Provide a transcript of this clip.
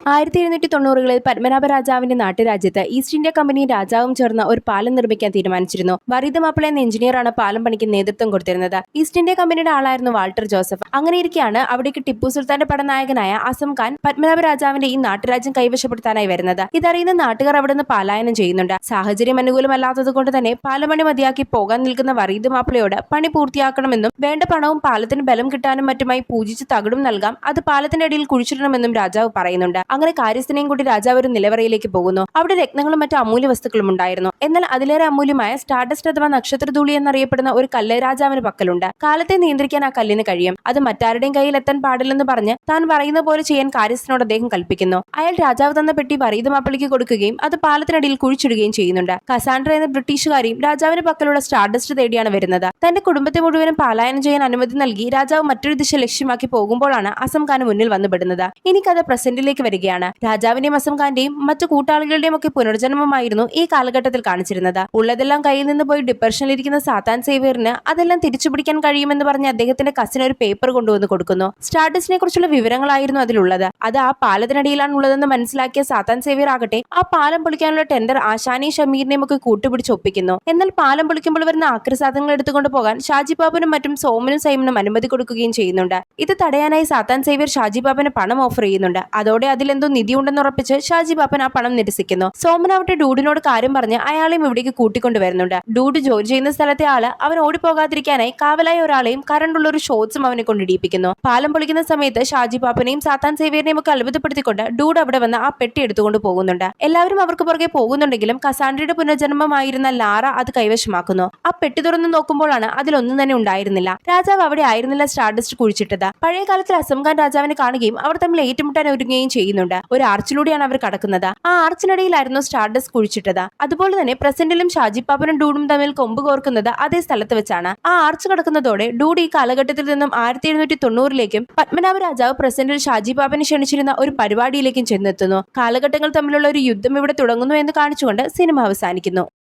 1790-കളിൽ പത്മനാഭ രാജാവിന്റെ നാട്ടുരാജ്യത്ത് east India company രാജാവും ചേർന്ന് ഒരു പാലം നിർമ്മിക്കാൻ തീരുമാനിച്ചിരുന്നു. വറീദ് മാപ്പിള എന്ന എഞ്ചിനീയറാണ് പാലം പണിക്ക് നേതൃത്വം കൊടുത്തിരുന്നത്. ഈസ്റ്റ് ഇന്ത്യ കമ്പനിയുടെ ആളായിരുന്നു വാൾട്ടർ ജോസഫ്. അങ്ങനെയിരിക്കെയാണ് അവിടേക്ക് ടിപ്പു സുൽത്താന്റെ പടനായകനായ അസം ഖാൻ പത്മനാഭ രാജാവിന്റെ ഈ നാട്ടുരാജ്യം കൈവശപ്പെടുത്താനായി വരുന്നത്. ഇതറിയുന്ന നാട്ടുകാർ അവിടെ നിന്ന് പലായനം ചെയ്യുന്നുണ്ട്. സാഹചര്യം അനുകൂലമല്ലാത്തത് കൊണ്ട് തന്നെ പാലപണി മതിയാക്കി പോകാൻ നിൽക്കുന്ന വറീദ് മാപ്പിളയോട് പണി പൂർത്തിയാക്കണമെന്നും വേണ്ട പണവും പാലത്തിന് ബലം കിട്ടാനും മറ്റുമായി പൂജിച്ച് തകിടും നൽകാം, അത് പാലത്തിന്റെ അടിയിൽ കുഴിച്ചിടണമെന്നും രാജാവ് പറയുന്നുണ്ട്. അങ്ങനെ കാര്യസ്ഥനെയും കൂടി രാജാവ് ഒരു നിലവറയിലേക്ക് പോകുന്നു. അവിടെ രത്നങ്ങളും മറ്റു അമൂല്യ വസ്തുക്കളും ഉണ്ടായിരുന്നു. എന്നാൽ അതിലേറെ അമൂല്യമായ സ്റ്റാർഡസ്റ്റ് അഥവാ നക്ഷത്രധൂളി എന്നറിയപ്പെടുന്ന ഒരു കല്ല് രാജാവിന് പക്കലുണ്ട്. കാലത്തെ നിയന്ത്രിക്കാൻ ആ കല്ലിന് കഴിയും. അത് മറ്റാരുടെയും കയ്യിൽ എത്താൻ പാടില്ലെന്ന് പറഞ്ഞ് താൻ പറയുന്ന പോലെ ചെയ്യാൻ കാര്യസ്ഥനോട് അദ്ദേഹം കൽപ്പിക്കുന്നു. അയാൾ രാജാവ് തന്ന പെട്ടി വറീദ് മാപ്പിളയ്ക്ക് കൊടുക്കുകയും അത് പാലത്തിനടിയിൽ കുഴിച്ചിടുകയും ചെയ്യുന്നുണ്ട്. കസാൻഡ്ര എന്ന ബ്രിട്ടീഷുകാരിയും രാജാവിന് പക്കലുള്ള സ്റ്റാർഡസ്റ്റ് തേടിയാണ് വരുന്നത്. തന്റെ കുടുംബത്തെ മുഴുവനും പലായനം ചെയ്യാൻ അനുമതി നൽകി രാജാവ് മറ്റൊരു ദിശ ലക്ഷ്യമാക്കി പോകുമ്പോഴാണ് അസം ഖാൻ മുന്നിൽ വന്നുപെടുന്നത്. ഇനി കഥ പ്രസന്റിലേക്ക് വരികയാണ്. രാജാവിന്റെയും അസം ഖാന്റെയും മറ്റു കൂട്ടാളികളുടെയും ഒക്കെ പുനർജന്മമായിരുന്നു ഈ കാലഘട്ടത്തിൽ കാണിച്ചിരുന്നത്. ഉള്ളതെല്ലാം കയ്യിൽ നിന്ന് പോയി ഡിപ്രഷനിലിരിക്കുന്ന സാത്താൻ സേവിയറിന് അതെല്ലാം തിരിച്ചുപിടിക്കാൻ കഴിയുമെന്ന് പറഞ്ഞ് അദ്ദേഹത്തിന്റെ കസിന് ഒരു പേപ്പർ കൊണ്ടുവന്ന് കൊടുക്കുന്നു. സ്റ്റാർഡസ്റ്റിനെ കുറിച്ചുള്ള വിവരങ്ങളായിരുന്നു അതിലുള്ളത്. അത് ആ പാലത്തിനടിയിലാണ് ഉള്ളതെന്ന് മനസ്സിലാക്കിയ സാത്താൻ സേവിയർ ആകട്ടെ ആ പാലം പൊളിക്കാനുള്ള ടെൻഡർ ആശാനെയും ഷമീറിനെയും ഒക്കെ കൂട്ടുപിടിച്ച് ഒപ്പിക്കുന്നു. എന്നാൽ പാലം പൊളിക്കുമ്പോൾ വരുന്ന ആക്രസാധനങ്ങൾ എടുത്തുകൊണ്ട് പോകാൻ ഷാജി ബാബുനും മറ്റും സോമനും സൈമനും അനുമതി കൊടുക്കുകയും ചെയ്യുന്നുണ്ട്. ഇത് തടയാനായി സാത്താൻ സേവിയർ ഷാജി ബാബന് പണം ഓഫർ ചെയ്യുന്നുണ്ട്. അതോടെ അതിലെന്തോ നിധി ഉണ്ടെന്ന് ഉറപ്പിച്ച് ഷാജി ബാബൻ ആ പണം നിരസിക്കുന്നു. സോമനാവട്ടെ ഡൂഡിനോട് കാര്യം പറഞ്ഞ് അയാളെയും ഇവിടേക്ക് കൂട്ടിക്കൊണ്ടുവരുന്നുണ്ട്. ഡൂഡ് ജോലി ചെയ്യുന്ന സ്ഥലത്തെ ആള് അവൻ ഓടിപ്പോകാതിരിക്കാനായി കാവലായ ഒരാളെയും കറണ്ടുള്ള ഒരു ഷോട്ട്സും അവനെ കൊണ്ടിടിപ്പിക്കുന്നു. പാലം പൊളിക്കുന്ന സമയത്ത് ഷാജി ബാബനെയും സാത്താൻ സേവിയറിനെയും ഒക്കെ അത്ഭുതപ്പെടുത്തിക്കൊണ്ട് ഡൂഡ് അവിടെ വന്ന് ആ പെട്ടി എടുത്തുകൊണ്ട് പോകുന്നുണ്ട്. എല്ലാവരും അവർക്ക് പുറകെ പോകുന്നുണ്ടെങ്കിലും കസാൻഡ്രയുടെ പുനർജന്മമായിരുന്ന ലാറ അത് കൈവശമാക്കുന്നു. ആ പെട്ടി തുറന്ന് നോക്കുമ്പോഴാണ് അതിലൊന്നും തന്നെ ഉണ്ടായിരുന്നില്ല. രാജാവ് അവിടെ ആയിരുന്നില്ല സ്റ്റാർഡസ്റ്റ് കുഴിച്ചിട്ടത്. പഴയ കാലത്തിൽ അസം ഖാൻ രാജാവിനെ കാണുകയും അവർ തമ്മിൽ ഏറ്റുമുട്ടാൻ ഒരുങ്ങുകയും ചെയ്യുന്നുണ്ട്. ഒരു ആർച്ചിലൂടെയാണ് അവർ കടക്കുന്നത്. ആ ആർച്ചിനടിയിലായിരുന്നു സ്റ്റാർഡസ്റ്റ് കുഴിച്ചിട്ടത്. അതുപോലെ തന്നെ പ്രസന്റിലും ഷാജി പാപ്പനും ഡൂഡും തമ്മിൽ കൊമ്പ് കോർക്കുന്നത് അതേ സ്ഥലത്ത് വെച്ചാണ്. ആ ആർച്ച് കടക്കുന്നതോടെ ഡൂഡ് ഈ കാലഘട്ടത്തിൽ നിന്നും 1790-ലേക്കും പത്മനാഭ രാജാവ് പ്രസന്റിൽ ഷാജി പാപ്പനെ ക്ഷണിച്ചിരുന്ന ഒരു പരിപാടിയിലേക്കും ചെന്നെത്തുന്നു. കാലഘട്ടങ്ങൾ തമ്മിലുള്ള ഒരു യുദ്ധം ഇവിടെ തുടങ്ങുന്നു എന്ന് കാണിച്ചുകൊണ്ട് സിനിമ അവസാനിക്കുന്നു.